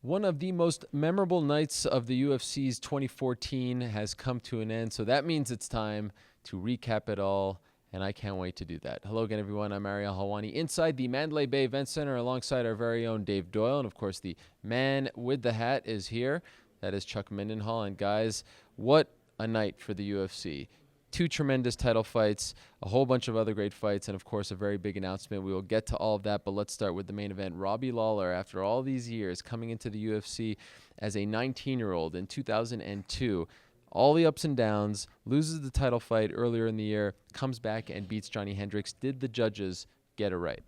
One of the most memorable nights of the UFC's 2014 has come to an end, so that means it's time to recap it all, and I can't wait to do that. Hello again, everyone. I'm Ariel Helwani inside the Mandalay Bay Event Center alongside our very own Dave Doyle, and of course the man with the hat is here. That is Chuck Mindenhall, and guys, what a night for the UFC. Two tremendous title fights, a whole bunch of other great fights, and of course a very big announcement. We will get to all of that, but let's start with the main event. Robbie Lawler, after all these years coming into the UFC as a 19-year-old in 2002, all the ups and downs, loses the title fight earlier in the year, comes back and beats Johnny Hendricks. Did the judges get it right?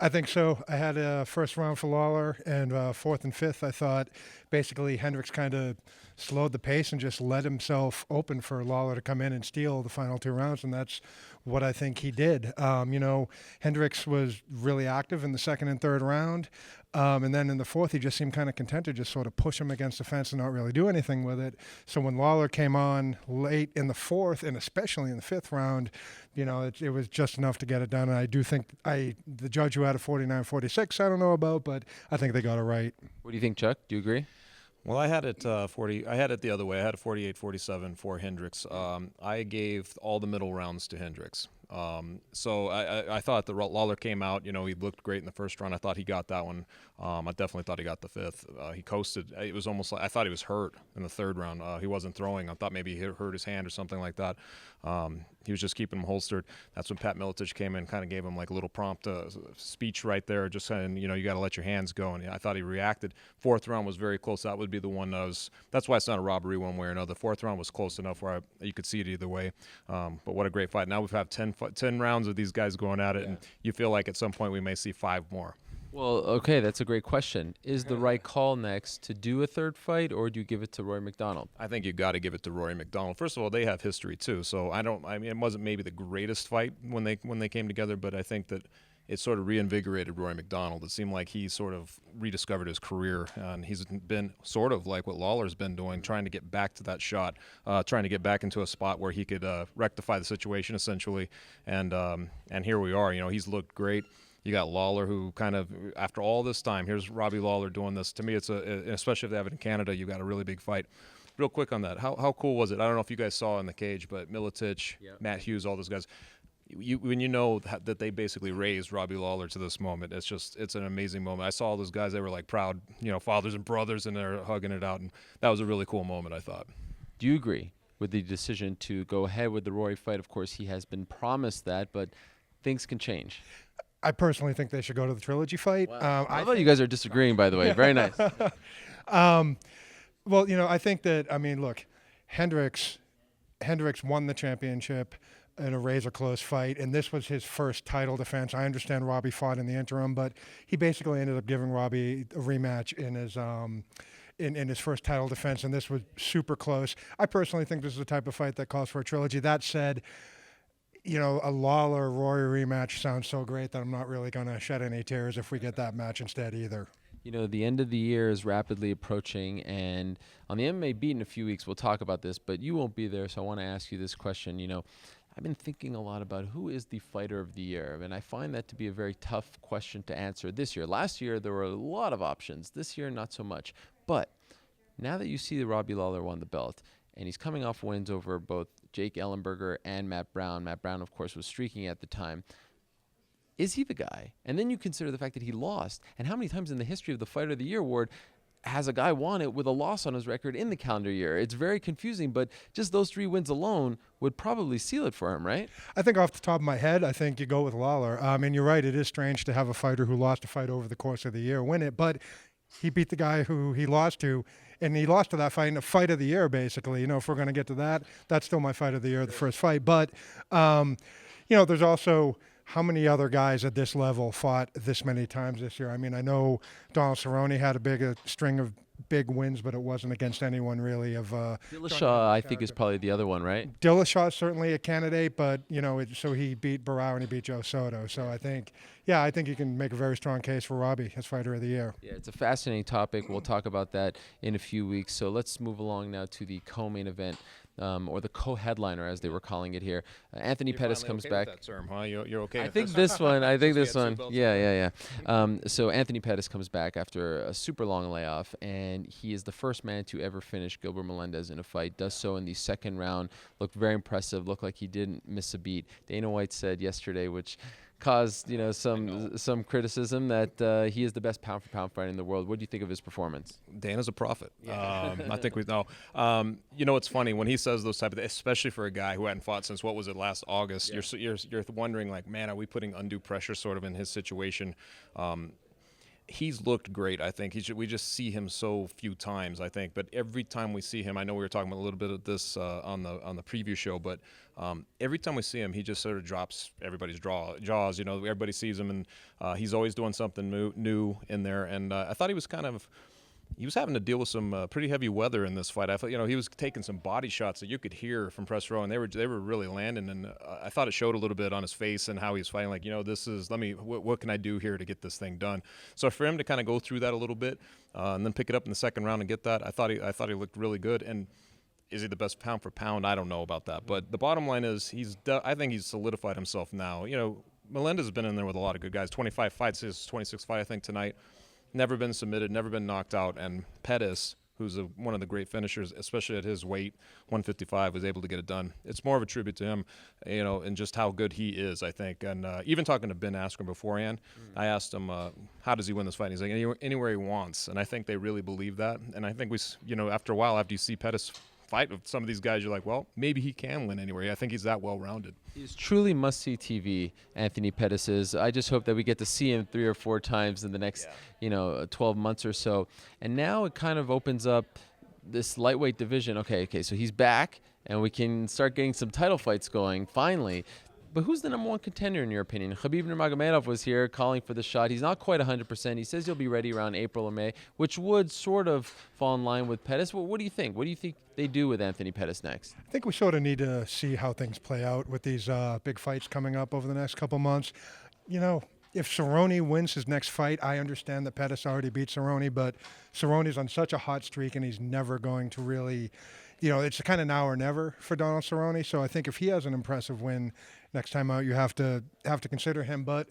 I think so. I had a first round for Lawler, and fourth and fifth, I thought basically Hendricks kind of slowed the pace and just let himself open for Lawler to come in and steal the final two rounds, and that's what I think he did. Hendricks was really active in the second and third round, and then in the fourth, he just seemed kind of content to just sort of push him against the fence and not really do anything with it. So when Lawler came on late in the fourth, and especially in the fifth round, it was just enough to get it done. And I do think the judge who had a 49-46, I don't know about, but I think they got it right. What do you think, Chuck? Do you agree? Well, I had it 40. I had it the other way. I had a 48-47 for Hendricks. I gave all the middle rounds to Hendricks. So I thought the Lawler came out. He looked great in the first round. I thought he got that one. I definitely thought he got the fifth. He coasted. It was almost like I thought he was hurt in the third round. He wasn't throwing. I thought maybe he hurt his hand or something like that. He was just keeping him holstered. That's when Pat Miletich came in, kind of gave him like a little prompt speech right there, just saying, you got to let your hands go. And I thought he reacted. Fourth round was very close. That would be the one that's why it's not a robbery one way or another. The fourth round was close enough where you could see it either way. But what a great fight. Now we've had 10 rounds of these guys going at it, and you feel like at some point we may see 5 more. Well, okay, that's a great question. Is the right call next to do a third fight, or do you give it to Rory McDonald? I think you got to give it to Rory McDonald. First of all, they have history too, so it wasn't maybe the greatest fight when they came together, but I think that it sort of reinvigorated Rory McDonald. It seemed like he sort of rediscovered his career, and he's been sort of like what Lawler's been doing, trying to get back to that shot, trying to get back into a spot where he could rectify the situation essentially, and here we are. He's looked great. You got Lawler, who kind of, after all this time, here's Robbie Lawler doing this. To me, it's especially if they have it in Canada, you've got a really big fight. Real quick on that, how cool was it? I don't know if you guys saw in the cage, but Miletich, Matt Hughes, all those guys, when you know that they basically raised Robbie Lawler to this moment, it's an amazing moment. I saw all those guys, they were like proud, fathers and brothers, and they're hugging it out, and that was a really cool moment, I thought. Do you agree with the decision to go ahead with the Rory fight? Of course, he has been promised that, but things can change. I personally think they should go to the trilogy fight. Wow. I thought you guys are disagreeing, by the way. Very nice. Well, I think that, look, Hendricks won the championship in a razor-close fight, and this was his first title defense. I understand Robbie fought in the interim, but he basically ended up giving Robbie a rematch in his in his first title defense, and this was super close. I personally think this is the type of fight that calls for a trilogy. That said, a Lawler-Rory rematch sounds so great that I'm not really going to shed any tears if we get that match instead either. The end of the year is rapidly approaching, and on the MMA Beat in a few weeks, we'll talk about this, but you won't be there, so I want to ask you this question. I've been thinking a lot about who is the fighter of the year, and I find that to be a very tough question to answer this year. Last year, there were a lot of options. This year, not so much. But now that you see that Robbie Lawler won the belt, and he's coming off wins over both Jake Ellenberger and Matt Brown. Matt Brown, of course, was streaking at the time. Is he the guy? And then you consider the fact that he lost. And how many times in the history of the Fighter of the Year award has a guy won it with a loss on his record in the calendar year? It's very confusing, but just those 3 wins alone would probably seal it for him, right? I think off the top of my head, I think you go with Lawler. You're right. It is strange to have a fighter who lost a fight over the course of the year win it, but he beat the guy who he lost to, and he lost to that fight in a fight of the year, basically. If we're going to get to that, that's still my fight of the year, the first fight. But, there's also how many other guys at this level fought this many times this year. I know Donald Cerrone had a string of big wins, but it wasn't against anyone really of Dillashaw, I think, is probably the other one, right? Dillashaw is certainly a candidate, but so he beat Barao and he beat Joe Soto. So I think, Yeah, I think you can make a very strong case for Robbie as fighter of the year. Yeah, it's a fascinating topic. We'll talk about that in a few weeks. So let's move along now to the co-main event, or the co-headliner, as they were calling it here. Anthony Pettis comes back. With that term, huh? You're okay. I with think this? this one. I think this Just get one. two belts Yeah. So Anthony Pettis comes back after a super long layoff, and he is the first man to ever finish Gilbert Melendez in a fight. Does so in the second round. Looked very impressive. Looked like he didn't miss a beat. Dana White said yesterday, which caused some criticism, that he is the best pound for pound fighter in the world. What do you think of his performance? Dana's a prophet. I think we know. It's funny when he says those type of things, especially for a guy who hadn't fought since, what was it, last August. Yeah. You're wondering, like, man, are we putting undue pressure sort of in his situation? He's looked great. I think we just see him so few times, I think. But every time we see him, I know we were talking about a little bit of this on the preview show, but every time we see him, he just sort of drops everybody's jaws. Everybody sees him, and he's always doing something new in there. And I thought he was having to deal with some pretty heavy weather in this fight. I thought, he was taking some body shots that you could hear from press row, and they were really landing. And I thought it showed a little bit on his face and how he was fighting. Like, what can I do here to get this thing done? So for him to kind of go through that a little bit and then pick it up in the second round and get that, I thought he looked really good. And is he the best pound for pound? I don't know about that. But the bottom line is I think he's solidified himself now. Melendez has been in there with a lot of good guys. 25 fights, his 26th fight, I think, tonight. Never been submitted, never been knocked out. And Pettis, who's one of the great finishers, especially at his weight, 155, was able to get it done. It's more of a tribute to him, and just how good he is, I think. And even talking to Ben Askren beforehand, I asked him, how does he win this fight? And he's like, anywhere he wants. And I think they really believe that. And I think after a while, after you see Pettis fight with some of these guys, you're like, well, maybe he can win anywhere. I think he's that well-rounded. He's truly must-see TV, Anthony Pettis is. I just hope that we get to see him 3 or 4 times in the next, 12 months or so. And now it kind of opens up this lightweight division. Okay, so he's back, and we can start getting some title fights going, finally. But who's the number one contender in your opinion? Khabib Nurmagomedov was here calling for the shot. He's not quite 100%. He says he'll be ready around April or May, which would sort of fall in line with Pettis. What do you think? What do you think they do with Anthony Pettis next? I think we sort of need to see how things play out with these big fights coming up over the next couple months. If Cerrone wins his next fight, I understand that Pettis already beat Cerrone, but Cerrone's on such a hot streak, and he's never going to really, it's kind of now or never for Donald Cerrone. So I think if he has an impressive win next time out, you have to consider him. But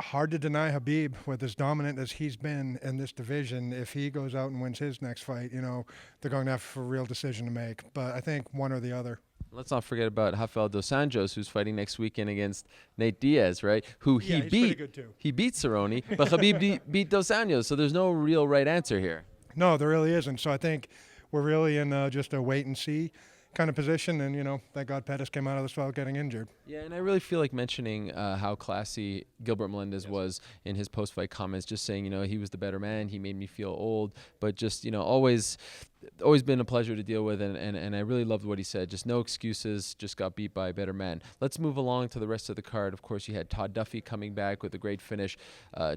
hard to deny Khabib, with as dominant as he's been in this division. If he goes out and wins his next fight, they're going to have a real decision to make. But I think one or the other. Let's not forget about Rafael dos Anjos, who's fighting next weekend against Nate Diaz, right? Who he he's beat. pretty good too. He beat Cerrone, but Khabib beat dos Anjos. So there's no real right answer here. No, there really isn't. So I think we're really in just a wait and see kind of position, and thank God Pettis came out of this without getting injured. Yeah, and I really feel like mentioning how classy Gilbert Melendez was in his post-fight comments, just saying, he was the better man, he made me feel old, but just, always been a pleasure to deal with, and I really loved what he said. Just no excuses, just got beat by a better man. Let's move along to the rest of the card. Of course, you had Todd Duffy coming back with a great finish.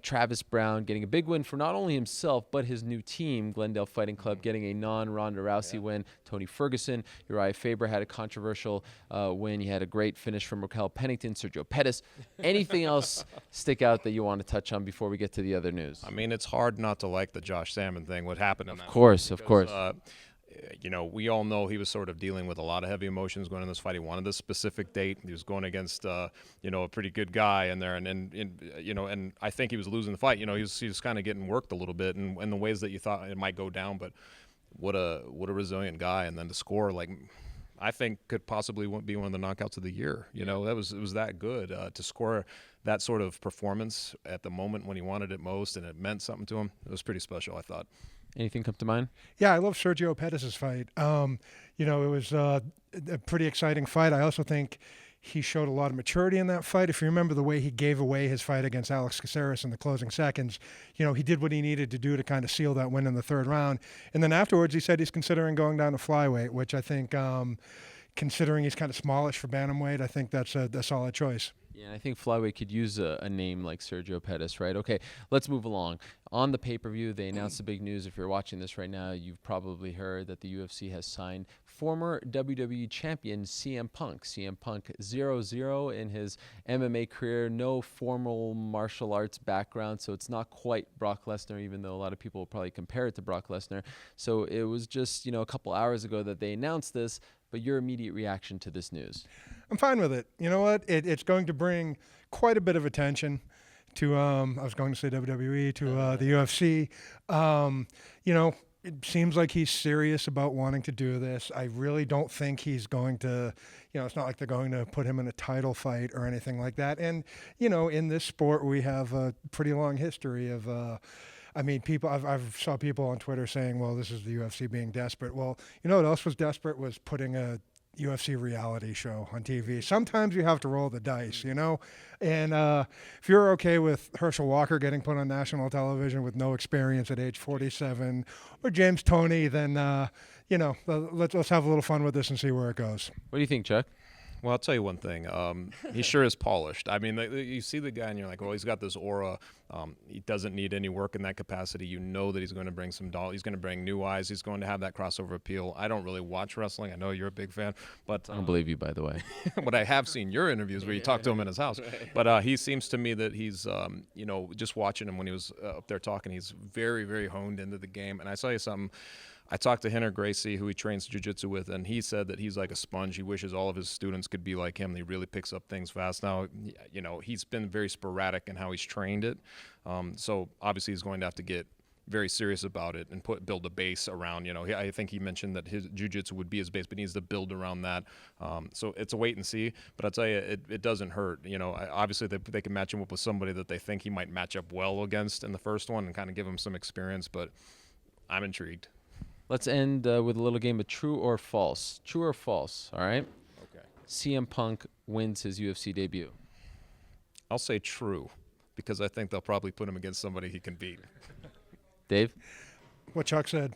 Travis Brown getting a big win for not only himself, but his new team, Glendale Fighting Club, getting a non-Ronda Rousey win. Tony Ferguson, Uriah Faber had a controversial win. He had a great finish from Raquel Pennington, Sergio Pettis. Anything else stick out that you want to touch on before we get to the other news? I mean, it's hard not to like the Josh Salmon thing, what happened in that. Of course. We all know he was sort of dealing with a lot of heavy emotions going in this fight. He wanted this specific date. He was going against, a pretty good guy in there, and I think he was losing the fight. He was kind of getting worked a little bit in the ways that you thought it might go down. But what a resilient guy, and then to score I think could possibly be one of the knockouts of the year. It was that good to score that sort of performance at the moment when he wanted it most, and it meant something to him. It was pretty special, I thought. Anything come to mind? Yeah, I love Sergio Pettis' fight. It was a pretty exciting fight. I also think he showed a lot of maturity in that fight. If you remember the way he gave away his fight against Alex Caceres in the closing seconds, he did what he needed to do to kind of seal that win in the third round. And then afterwards, he said he's considering going down to flyweight, which I think, considering he's kind of smallish for bantamweight, I think that's a solid choice. Yeah, I think flyweight could use a name like Sergio Pettis, right? Okay, let's move along. On the pay-per-view, they announced the big news. If you're watching this right now, you've probably heard that the UFC has signed former WWE champion CM Punk. CM Punk 0-0 in his MMA career, no formal martial arts background, so it's not quite Brock Lesnar, even though a lot of people will probably compare it to Brock Lesnar. So it was just, a couple hours ago that they announced this, but your immediate reaction to this news? I'm fine with it. You know what? It's going to bring quite a bit of attention to, I was going to say WWE, to the UFC. It seems like he's serious about wanting to do this. I really don't think he's going to, it's not like they're going to put him in a title fight or anything like that. And, in this sport, we have a pretty long history of, people. I've saw people on Twitter saying, "Well, this is the UFC being desperate." Well, what else was desperate was putting a UFC reality show on TV. Sometimes you have to roll the dice, And if you're okay with Herschel Walker getting put on national television with no experience at age 47, or James Toney, then let's have a little fun with this and see where it goes. What do you think, Chuck? Well, I'll tell you one thing. He sure is polished. I mean, you see the guy and you're like, well, he's got this aura. He doesn't need any work in that capacity. You know that he's going to bring he's going to bring new eyes. He's going to have that crossover appeal. I don't really watch wrestling. I know you're a big fan, but I don't believe you, by the way. But I have seen your interviews where you talk to him in his house. But he seems to me that he's, just watching him when he was up there talking, he's very, very honed into the game. And I tell you something. I talked to Hendricks Gracie, who he trains jiu-jitsu with, and he said that he's like a sponge. He wishes all of his students could be like him. He really picks up things fast. Now, he's been very sporadic in how he's trained it. So obviously he's going to have to get very serious about it and build a base around, I think he mentioned that his jiu-jitsu would be his base, but he needs to build around that. So it's a wait and see. But I'll tell you, it doesn't hurt. Obviously they can match him up with somebody that they think he might match up well against in the first one and kind of give him some experience. But I'm intrigued. Let's end with a little game of true or false. True or false, all right? Okay. CM Punk wins his UFC debut. I'll say true, because I think they'll probably put him against somebody he can beat. Dave? What Chuck said.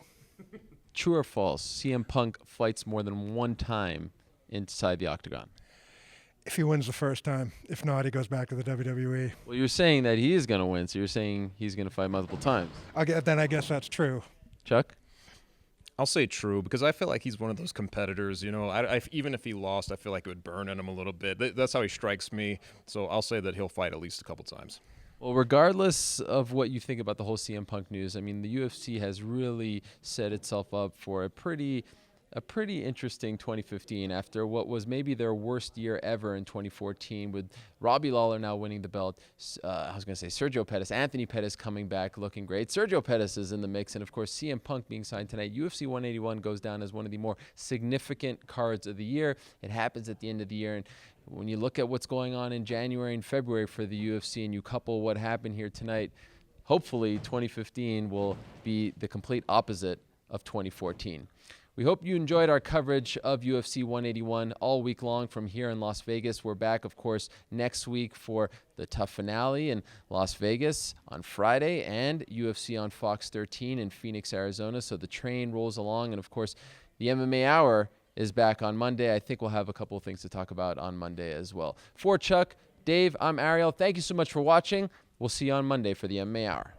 True or false? CM Punk fights more than one time inside the octagon. If he wins the first time. If not, he goes back to the WWE. Well, you're saying that he is going to win, so you're saying he's going to fight multiple times. Then I guess that's true. Chuck? I'll say true, because I feel like he's one of those competitors. Even if he lost, I feel like it would burn in him a little bit. That's how he strikes me. So I'll say that he'll fight at least a couple times. Well, regardless of what you think about the whole CM Punk news, the UFC has really set itself up for a pretty interesting 2015 after what was maybe their worst year ever in 2014 with Robbie Lawler now winning the belt. I was going to say Sergio Pettis, Anthony Pettis coming back looking great. Sergio Pettis is in the mix, and of course CM Punk being signed tonight. UFC 181 goes down as one of the more significant cards of the year. It happens at the end of the year, and when you look at what's going on in January and February for the UFC and you couple what happened here tonight, hopefully 2015 will be the complete opposite of 2014. We hope you enjoyed our coverage of UFC 181 all week long from here in Las Vegas. We're back, of course, next week for the tough finale in Las Vegas on Friday and UFC on Fox 13 in Phoenix, Arizona. So the train rolls along. And, of course, the MMA Hour is back on Monday. I think we'll have a couple of things to talk about on Monday as well. For Chuck, Dave, I'm Ariel. Thank you so much for watching. We'll see you on Monday for the MMA Hour.